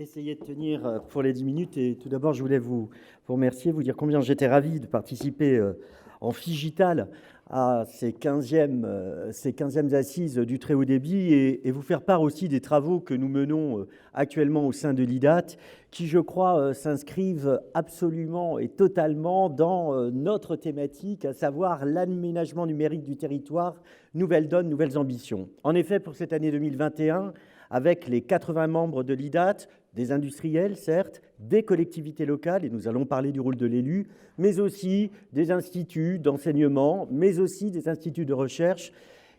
essayer de tenir pour les 10 minutes. Et tout d'abord, je voulais vous remercier, vous dire combien j'étais ravi de participer en Figital à ces 15e assises du très haut débit et vous faire part aussi des travaux que nous menons actuellement au sein de l'IDAT, qui, je crois, s'inscrivent absolument et totalement dans notre thématique, à savoir l'aménagement numérique du territoire, nouvelles donnes, nouvelles ambitions. En effet, pour cette année 2021, avec les 80 membres de l'IDAT, des industriels, certes, des collectivités locales, et nous allons parler du rôle de l'élu, mais aussi des instituts d'enseignement, mais aussi des instituts de recherche.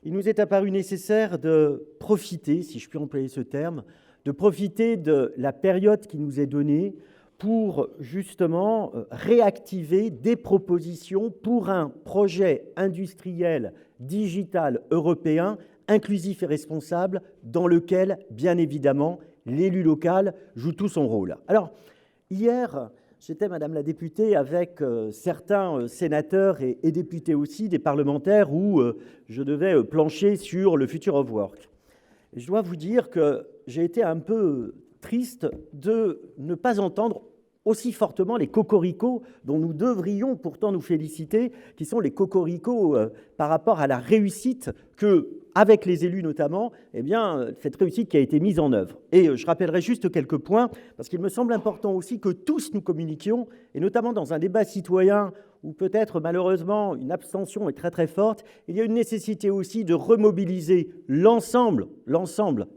Il nous est apparu nécessaire de profiter, si je puis employer ce terme, de profiter de la période qui nous est donnée pour justement réactiver des propositions pour un projet industriel digital européen inclusif et responsable, dans lequel, bien évidemment, l'élu local joue tout son rôle. Alors, hier, j'étais, Madame la députée, avec certains sénateurs et députés aussi, des parlementaires, où je devais plancher sur le Future of Work. Et je dois vous dire que j'ai été un peu triste de ne pas entendre aussi fortement les cocoricots dont nous devrions pourtant nous féliciter, qui sont les cocoricots par rapport à la réussite que, avec les élus notamment, eh bien, cette réussite qui a été mise en œuvre. Et je rappellerai juste quelques points, parce qu'il me semble important aussi que tous nous communiquions, et notamment dans un débat citoyen où peut-être malheureusement une abstention est très très forte, il y a une nécessité aussi de remobiliser l'ensemble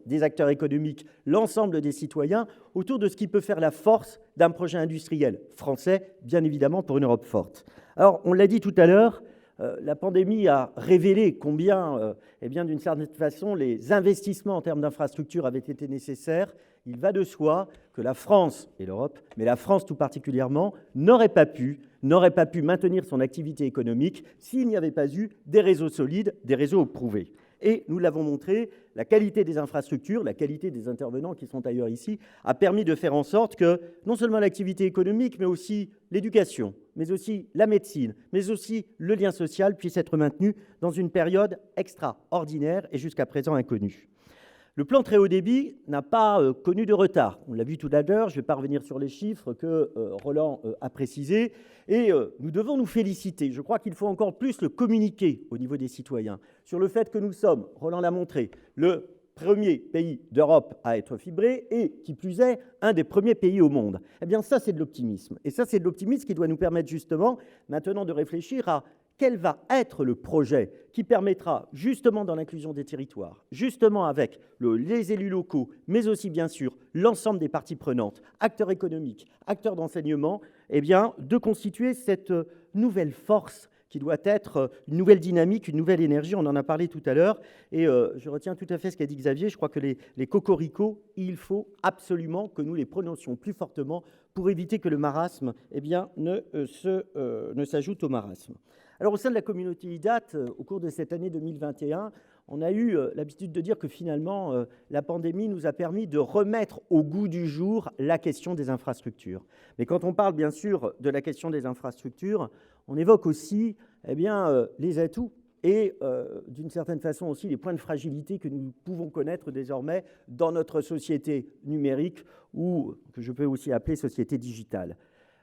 des acteurs économiques, l'ensemble des citoyens autour de ce qui peut faire la force d'un projet industriel français, bien évidemment pour une Europe forte. Alors, on l'a dit tout à l'heure, la pandémie a révélé combien, d'une certaine façon, les investissements en termes d'infrastructures avaient été nécessaires. Il va de soi que la France et l'Europe, mais la France tout particulièrement, n'aurait pas pu maintenir son activité économique s'il n'y avait pas eu des réseaux solides, des réseaux prouvés. Et nous l'avons montré, la qualité des infrastructures, la qualité des intervenants qui sont ailleurs ici, a permis de faire en sorte que non seulement l'activité économique, mais aussi l'éducation, mais aussi la médecine, mais aussi le lien social puissent être maintenus dans une période extraordinaire et jusqu'à présent inconnue. Le plan très haut débit n'a pas connu de retard. On l'a vu tout à l'heure, je ne vais pas revenir sur les chiffres que Roland a précisés. Et nous devons nous féliciter. Je crois qu'il faut encore plus le communiquer au niveau des citoyens sur le fait que nous sommes, Roland l'a montré, le premier pays d'Europe à être fibré et, qui plus est, un des premiers pays au monde. Eh bien, ça, c'est de l'optimisme. Et ça, c'est de l'optimisme qui doit nous permettre justement maintenant de réfléchir à quel va être le projet qui permettra justement dans l'inclusion des territoires, justement avec les élus locaux, mais aussi bien sûr l'ensemble des parties prenantes, acteurs économiques, acteurs d'enseignement, eh bien, de constituer cette nouvelle force qui doit être une nouvelle dynamique, une nouvelle énergie. On en a parlé tout à l'heure et je retiens tout à fait ce qu'a dit Xavier. Je crois que les cocoricots, il faut absolument que nous les prononcions plus fortement pour éviter que le marasme ne s'ajoute au marasme. Alors, au sein de la communauté IDAT, au cours de cette année 2021, on a eu l'habitude de dire que finalement, la pandémie nous a permis de remettre au goût du jour la question des infrastructures. Mais quand on parle bien sûr de la question des infrastructures, on évoque aussi les atouts et d'une certaine façon aussi les points de fragilité que nous pouvons connaître désormais dans notre société numérique ou que je peux aussi appeler société digitale.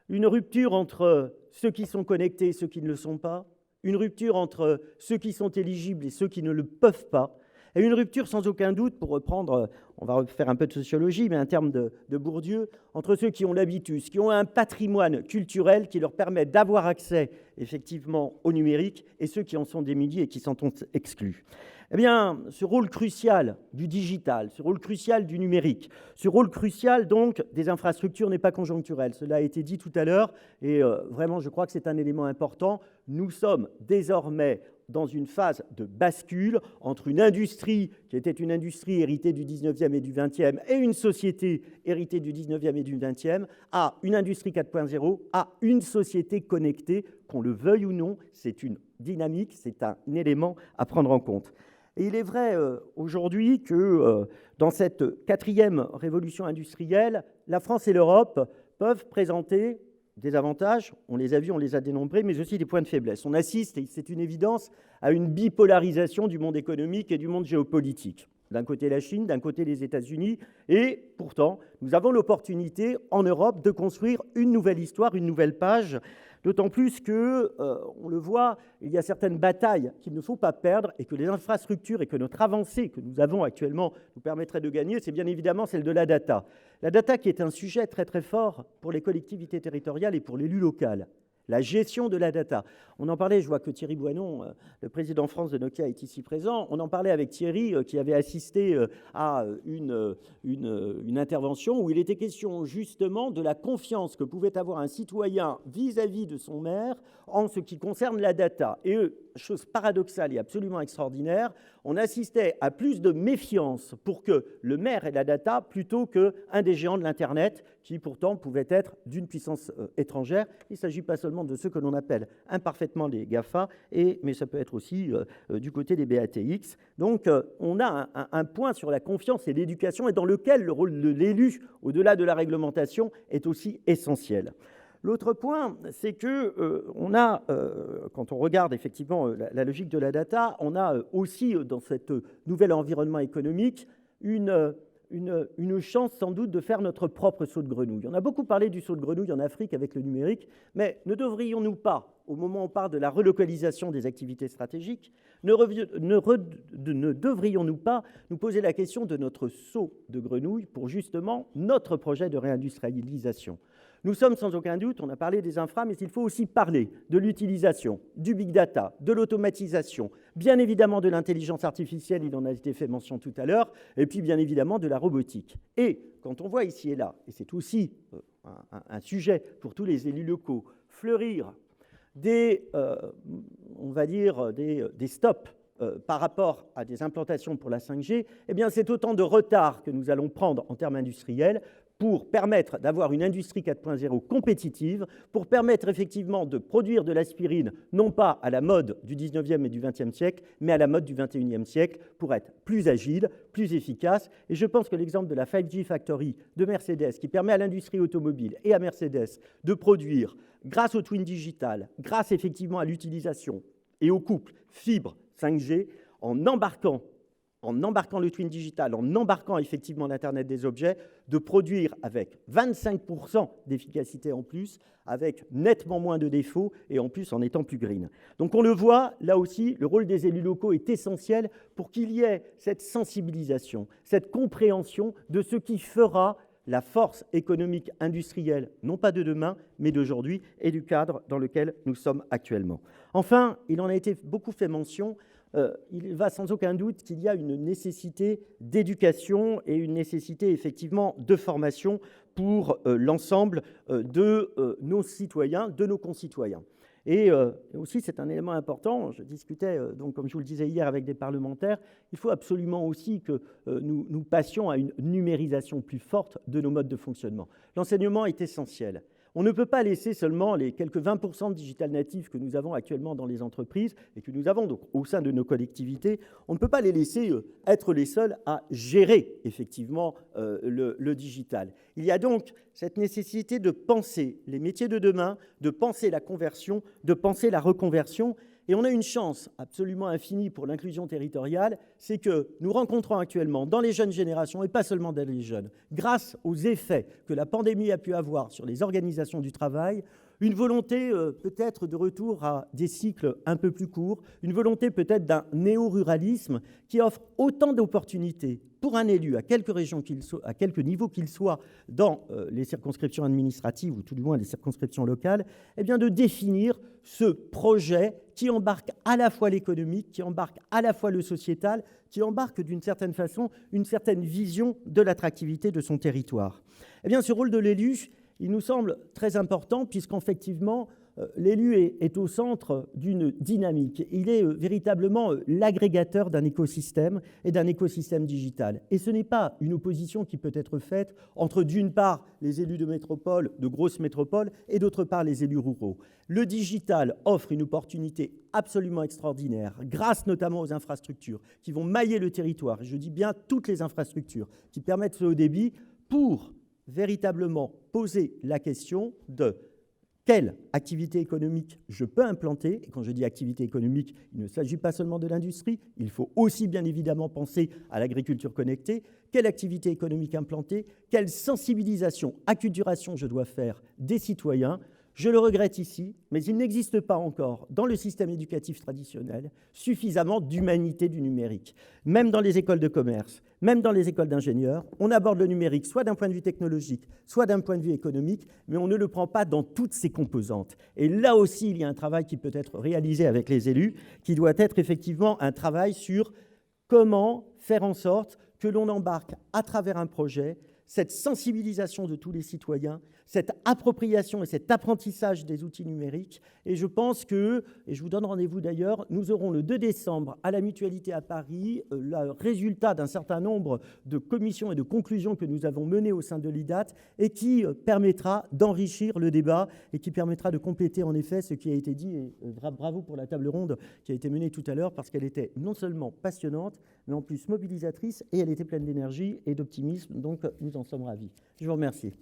Une rupture entre ceux qui sont connectés et ceux qui ne le sont pas, une rupture entre ceux qui sont éligibles et ceux qui ne le peuvent pas, et une rupture sans aucun doute, pour reprendre, on va refaire un peu de sociologie, mais un terme de Bourdieu, entre ceux qui ont l'habitus, qui ont un patrimoine culturel qui leur permet d'avoir accès effectivement au numérique, et ceux qui en sont démunis et qui s'en sont exclus. Eh bien, ce rôle crucial du digital, ce rôle crucial du numérique, ce rôle crucial donc des infrastructures n'est pas conjoncturel. Cela a été dit tout à l'heure et vraiment je crois que c'est un élément important. Nous sommes désormais dans une phase de bascule entre une industrie qui était une industrie héritée du 19e et du 20e et une société héritée du 19e et du 20e à une industrie 4.0, à une société connectée, qu'on le veuille ou non, c'est une dynamique, c'est un élément à prendre en compte. Et il est vrai aujourd'hui que dans cette 4e révolution industrielle, la France et l'Europe peuvent présenter des avantages, on les a vus, on les a dénombrés, mais aussi des points de faiblesse. On assiste, et c'est une évidence, à une bipolarisation du monde économique et du monde géopolitique. d'un côté la Chine, d'un côté les États-Unis, et pourtant, nous avons l'opportunité en Europe de construire une nouvelle histoire, une nouvelle page, d'autant plus que, on le voit, il y a certaines batailles qu'il ne faut pas perdre et que les infrastructures et que notre avancée que nous avons actuellement nous permettrait de gagner, c'est bien évidemment celle de la data. La data qui est un sujet très très fort pour les collectivités territoriales et pour l'élu local. La gestion de la data. On en parlait, je vois que Thierry Boinon, le président France de Nokia, est ici présent. On en parlait avec Thierry, qui avait assisté à une intervention où il était question justement de la confiance que pouvait avoir un citoyen vis-à-vis de son maire en ce qui concerne la data. Et chose paradoxale et absolument extraordinaire, on assistait à plus de méfiance pour que le maire ait la data plutôt qu'un des géants de l'Internet qui pourtant pouvait être d'une puissance étrangère. Il ne s'agit pas seulement de ceux que l'on appelle imparfaitement les GAFA, mais ça peut être aussi du côté des BATX. Donc on a un point sur la confiance et l'éducation et dans lequel le rôle de l'élu, au-delà de la réglementation, est aussi essentiel. L'autre point, c'est que quand on regarde effectivement la logique de la data, on a aussi dans cet nouvel environnement économique une chance sans doute de faire notre propre saut de grenouille. On a beaucoup parlé du saut de grenouille en Afrique avec le numérique, mais ne devrions-nous pas, au moment où on parle de la relocalisation des activités stratégiques, ne devrions-nous pas nous poser la question de notre saut de grenouille pour justement notre projet de réindustrialisation ? Nous sommes sans aucun doute, on a parlé des infras, mais il faut aussi parler de l'utilisation, du big data, de l'automatisation, bien évidemment de l'intelligence artificielle, il en a été fait mention tout à l'heure, et puis bien évidemment de la robotique. Et quand on voit ici et là, et c'est aussi un sujet pour tous les élus locaux, fleurir des stops par rapport à des implantations pour la 5G, eh bien c'est autant de retard que nous allons prendre en termes industriels pour permettre d'avoir une industrie 4.0 compétitive, pour permettre effectivement de produire de l'aspirine, non pas à la mode du 19e et du 20e siècle, mais à la mode du 21e siècle, pour être plus agile, plus efficace. Et je pense que l'exemple de la 5G Factory de Mercedes, qui permet à l'industrie automobile et à Mercedes de produire, grâce au Twin Digital, grâce effectivement à l'utilisation et au couple fibre 5G, en embarquant le Twin Digital, en embarquant effectivement l'Internet des objets, de produire avec 25% d'efficacité en plus, avec nettement moins de défauts et en plus en étant plus green. Donc on le voit, là aussi, le rôle des élus locaux est essentiel pour qu'il y ait cette sensibilisation, cette compréhension de ce qui fera la force économique industrielle, non pas de demain, mais d'aujourd'hui et du cadre dans lequel nous sommes actuellement. Enfin, il en a été beaucoup fait mention, il va sans aucun doute qu'il y a une nécessité d'éducation et une nécessité effectivement de formation pour l'ensemble de nos citoyens, de nos concitoyens. Et aussi, c'est un élément important, je discutais, donc, comme je vous le disais hier, avec des parlementaires, il faut absolument aussi que nous passions à une numérisation plus forte de nos modes de fonctionnement. L'enseignement est essentiel. On ne peut pas laisser seulement les quelques 20% de digital natifs que nous avons actuellement dans les entreprises et que nous avons donc au sein de nos collectivités, on ne peut pas les laisser être les seuls à gérer effectivement le digital. Il y a donc cette nécessité de penser les métiers de demain, de penser la conversion, de penser la reconversion. Et on a une chance absolument infinie pour l'inclusion territoriale, c'est que nous rencontrons actuellement dans les jeunes générations, et pas seulement dans les jeunes, grâce aux effets que la pandémie a pu avoir sur les organisations du travail, une volonté peut-être de retour à des cycles un peu plus courts, une volonté peut-être d'un néo-ruralisme qui offre autant d'opportunités pour un élu, à quelque niveau qu'il soit dans les circonscriptions administratives ou tout du moins les circonscriptions locales, eh bien de définir ce projet qui embarque à la fois l'économique, qui embarque à la fois le sociétal, qui embarque d'une certaine façon une certaine vision de l'attractivité de son territoire. Eh bien ce rôle de l'élu, il nous semble très important puisqu'effectivement, l'élu est au centre d'une dynamique. Il est véritablement l'agrégateur d'un écosystème et d'un écosystème digital. Et ce n'est pas une opposition qui peut être faite entre, d'une part, les élus de métropole, de grosses métropoles, et d'autre part, les élus ruraux. Le digital offre une opportunité absolument extraordinaire, grâce notamment aux infrastructures qui vont mailler le territoire. Et je dis bien toutes les infrastructures qui permettent ce haut débit pour véritablement poser la question de quelle activité économique je peux implanter. Et quand je dis activité économique, il ne s'agit pas seulement de l'industrie, il faut aussi bien évidemment penser à l'agriculture connectée. Quelle activité économique implanter, quelle sensibilisation, acculturation je dois faire des citoyens. Je le regrette ici, mais il n'existe pas encore dans le système éducatif traditionnel suffisamment d'humanité du numérique. Même dans les écoles de commerce, même dans les écoles d'ingénieurs, on aborde le numérique soit d'un point de vue technologique, soit d'un point de vue économique, mais on ne le prend pas dans toutes ses composantes. Et là aussi, il y a un travail qui peut être réalisé avec les élus, qui doit être effectivement un travail sur comment faire en sorte que l'on embarque à travers un projet cette sensibilisation de tous les citoyens, cette appropriation et cet apprentissage des outils numériques. Et je pense que, et je vous donne rendez-vous d'ailleurs, nous aurons le 2 décembre à la Mutualité à Paris le résultat d'un certain nombre de commissions et de conclusions que nous avons menées au sein de l'IDAT et qui permettra d'enrichir le débat et qui permettra de compléter en effet ce qui a été dit. Et bravo pour la table ronde qui a été menée tout à l'heure parce qu'elle était non seulement passionnante, mais en plus mobilisatrice et elle était pleine d'énergie et d'optimisme. Donc nous en sommes ravis. Je vous remercie.